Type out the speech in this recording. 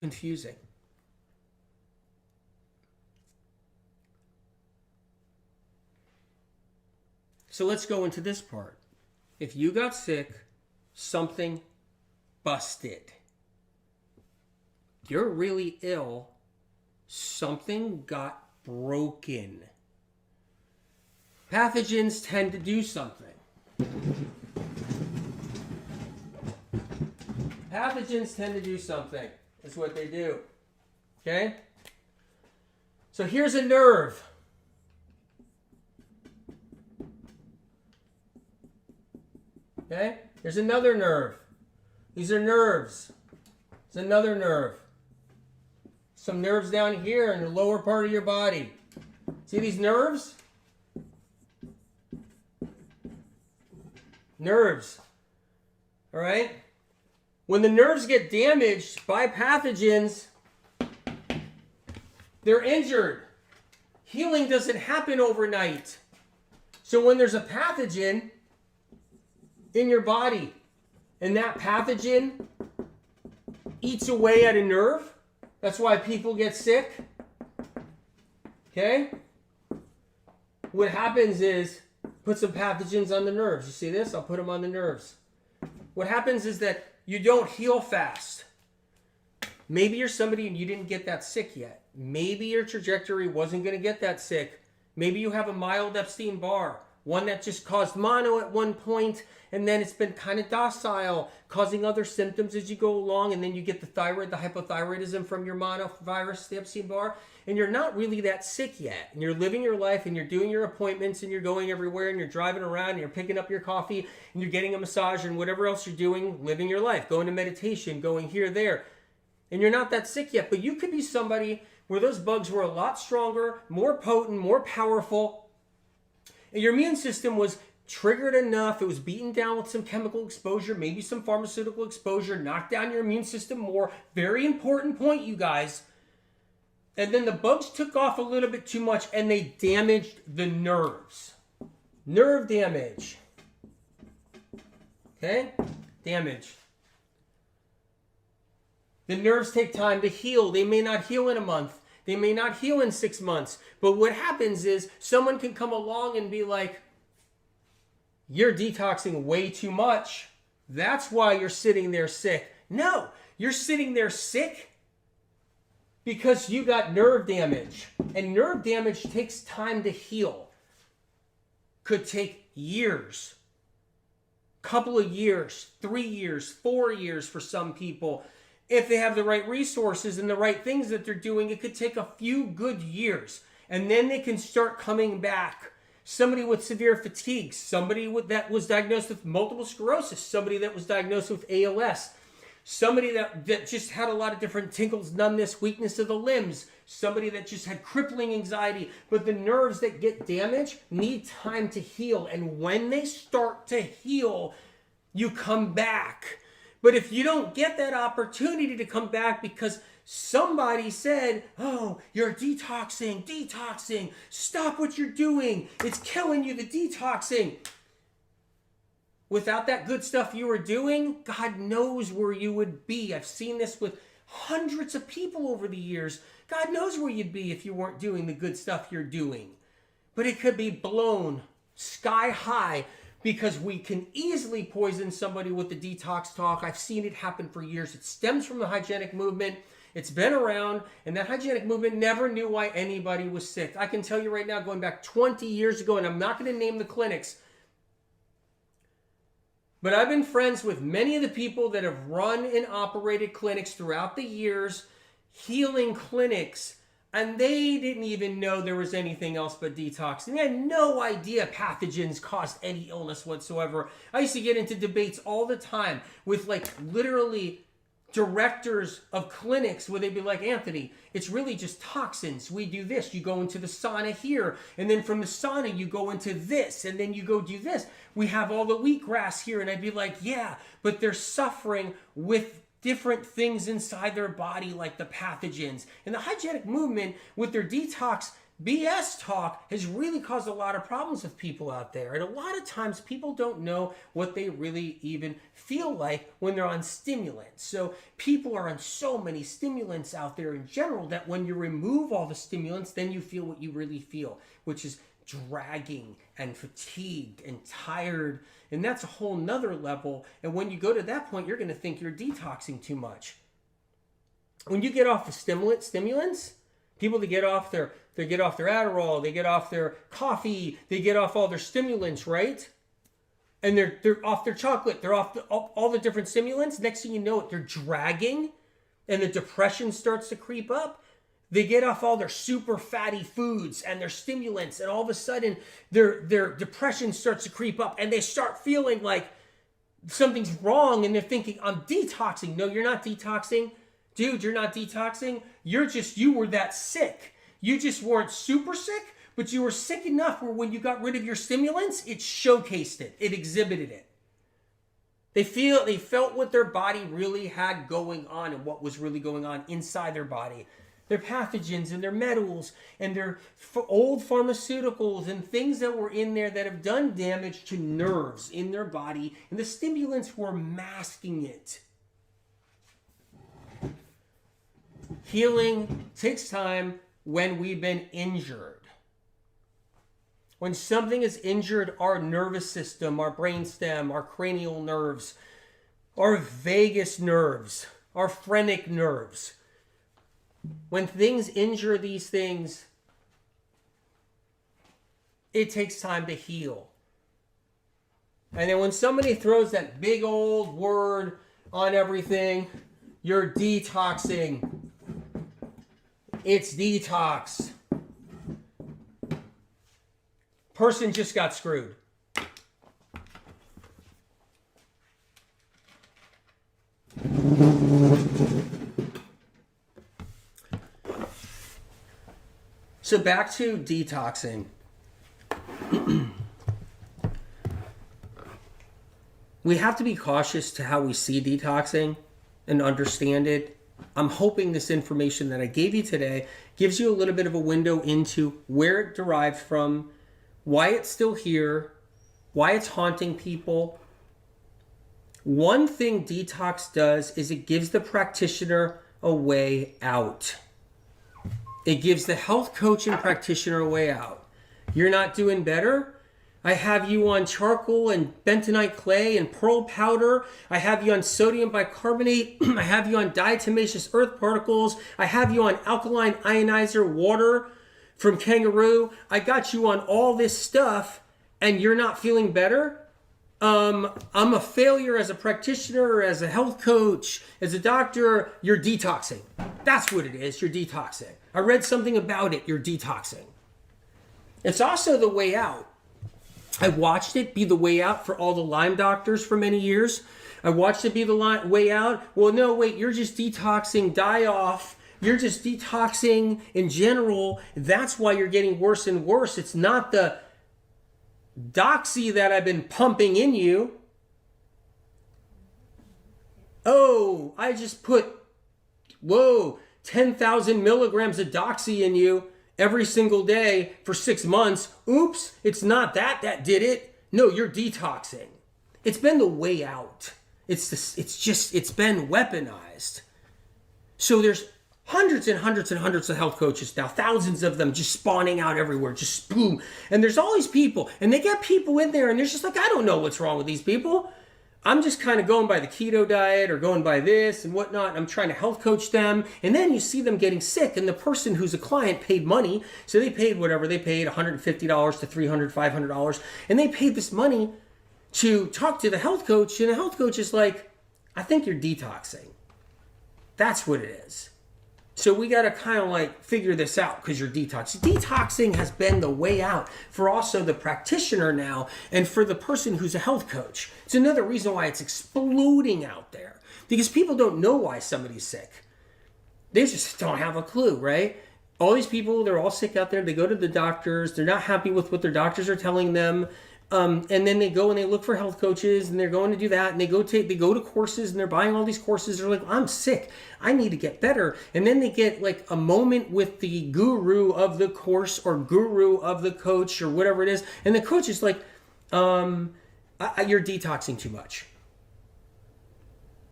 confusing. So let's go into this part. If you got sick, something busted. You're really ill, something got broken. Pathogens tend to do something. Pathogens tend to do something. That's what they do. Okay? So here's a nerve. Okay? Here's another nerve. These are nerves. There's another nerve. Some nerves down here in the lower part of your body. See these nerves? Nerves. All right? When the nerves get damaged by pathogens, they're injured. Healing doesn't happen overnight. So when there's a pathogen in your body and that pathogen eats away at a nerve, that's why people get sick. Okay? What happens is, put some pathogens on the nerves. You see this? I'll put them on the nerves. What happens is that you don't heal fast. Maybe you're somebody and you didn't get that sick yet. Maybe your trajectory wasn't going to get that sick. Maybe you have a mild Epstein-Barr, one that just caused mono at one point, and then it's been kind of docile, causing other symptoms as you go along, and then you get the thyroid, the hypothyroidism from your monovirus, the Epstein-Barr, and you're not really that sick yet. And you're living your life, and you're doing your appointments, and you're going everywhere, and you're driving around, and you're picking up your coffee, and you're getting a massage, and whatever else you're doing, living your life, going to meditation, going here, there. And you're not that sick yet, but you could be somebody where those bugs were a lot stronger, more potent, more powerful, and your immune system was triggered enough, it was beaten down with some chemical exposure, maybe some pharmaceutical exposure, knocked down your immune system more. Very important point, you guys. And then the bugs took off a little bit too much and they damaged the nerves. Nerve damage. Okay? Damage. The nerves take time to heal. They may not heal in a month. They may not heal in 6 months. But what happens is someone can come along and be like, you're detoxing way too much. That's why you're sitting there sick. No, you're sitting there sick because you got nerve damage. And nerve damage takes time to heal. Could take years. Couple of years, 3 years, 4 years for some people. If they have the right resources and the right things that they're doing, it could take a few good years. And then they can start coming back. Somebody with severe fatigue, somebody that was diagnosed with multiple sclerosis, somebody that was diagnosed with ALS, somebody that just had a lot of different tingles, numbness, weakness of the limbs, somebody that just had crippling anxiety. But the nerves that get damaged need time to heal. And when they start to heal, you come back. But if you don't get that opportunity to come back because somebody said, oh, you're detoxing, stop what you're doing, it's killing you, the detoxing. Without that good stuff you were doing, God knows where you would be. I've seen this with hundreds of people over the years. God knows where you'd be if you weren't doing the good stuff you're doing. But it could be blown sky high because we can easily poison somebody with the detox talk. I've seen it happen for years. It stems from the hygienic movement. It's been around, and that hygienic movement never knew why anybody was sick. I can tell you right now, going back 20 years ago, and I'm not going to name the clinics, but I've been friends with many of the people that have run and operated clinics throughout the years, healing clinics, and they didn't even know there was anything else but detox. And they had no idea pathogens caused any illness whatsoever. I used to get into debates all the time with literally directors of clinics where they'd be like, Anthony, it's really just toxins. We do this. You go into the sauna here, and then from the sauna you go into this, and then you go do this. We have all the wheatgrass here, and I'd be like, yeah, but they're suffering with different things inside their body like the pathogens. And the hygienic movement with their detox BS talk has really caused a lot of problems with people out there. And a lot of times people don't know what they really even feel like when they're on stimulants. So people are on so many stimulants out there in general that when you remove all the stimulants, then you feel what you really feel, which is dragging and fatigued and tired. And that's a whole nother level. And when you go to that point, you're going to think you're detoxing too much. When you get off the stimulants, people that get off their Adderall, they get off their coffee, they get off all their stimulants, right? And they're off their chocolate, they're off all the different stimulants. Next thing you know, they're dragging, and the depression starts to creep up. They get off all their super fatty foods and their stimulants, and all of a sudden, their depression starts to creep up, and they start feeling like something's wrong, and they're thinking, I'm detoxing. No, you're not detoxing. Dude, you're not detoxing. You were that sick. You just weren't super sick, but you were sick enough where when you got rid of your stimulants, it showcased it. It exhibited it. They felt what their body really had going on and what was really going on inside their body. Their pathogens and their metals and their old pharmaceuticals and things that were in there that have done damage to nerves in their body, and the stimulants were masking it. Healing takes time when we've been injured. When something is injured, our nervous system, our brainstem, our cranial nerves, our vagus nerves, our phrenic nerves, when things injure these things, it takes time to heal. And then when somebody throws that big old word on everything, you're detoxing. It's detox. Person just got screwed. So back to detoxing. We have to be cautious to how we see detoxing and understand it. I'm hoping this information that I gave you today gives you a little bit of a window into where it derived from, why it's still here, why it's haunting people. One thing detox does is it gives the practitioner a way out. It gives the health coach and practitioner a way out. You're not doing better? I have you on charcoal and bentonite clay and pearl powder. I have you on sodium bicarbonate. I have you on diatomaceous earth particles. I have you on alkaline ionizer water from kangaroo. I got you on all this stuff and you're not feeling better? I'm a failure as a practitioner, as a health coach, as a doctor. You're detoxing. That's what it is. You're detoxing. I read something about it. You're detoxing. It's also the way out. I watched it be the way out for all the Lyme doctors for many years. I watched it be the way out. Well, no, wait, you're just detoxing, die off. You're just detoxing in general. That's why you're getting worse and worse. It's not the doxy that I've been pumping in you. Oh, I just put, 10,000 milligrams of doxy in you every single day for 6 months. Oops, it's not that did it. No, you're detoxing. It's been the way out. It's been weaponized. So there's hundreds and hundreds and hundreds of health coaches now, thousands of them just spawning out everywhere, just boom. And there's all these people, and they get people in there, and they're just like, I don't know what's wrong with these people. I'm just kind of going by the keto diet or going by this and whatnot. And I'm trying to health coach them. And then you see them getting sick. And the person who's a client paid money. So they paid whatever. They paid $150 to $300, $500. And they paid this money to talk to the health coach. And the health coach is like, I think you're detoxing. That's what it is. So we got to kind of like figure this out because you're detoxing. Detoxing has been the way out for also the practitioner now and for the person who's a health coach. It's another reason why it's exploding out there because people don't know why somebody's sick. They just don't have a clue, right? All these people, they're all sick out there. They go to the doctors. They're not happy with what their doctors are telling them. And then they go and they look for health coaches, and they're going to do that, and they go to courses, and they're buying all these courses. They're like, I'm sick, I need to get better. And then they get like a moment with the guru of the course or guru of the coach or whatever it is, and the coach is like, you're detoxing too much.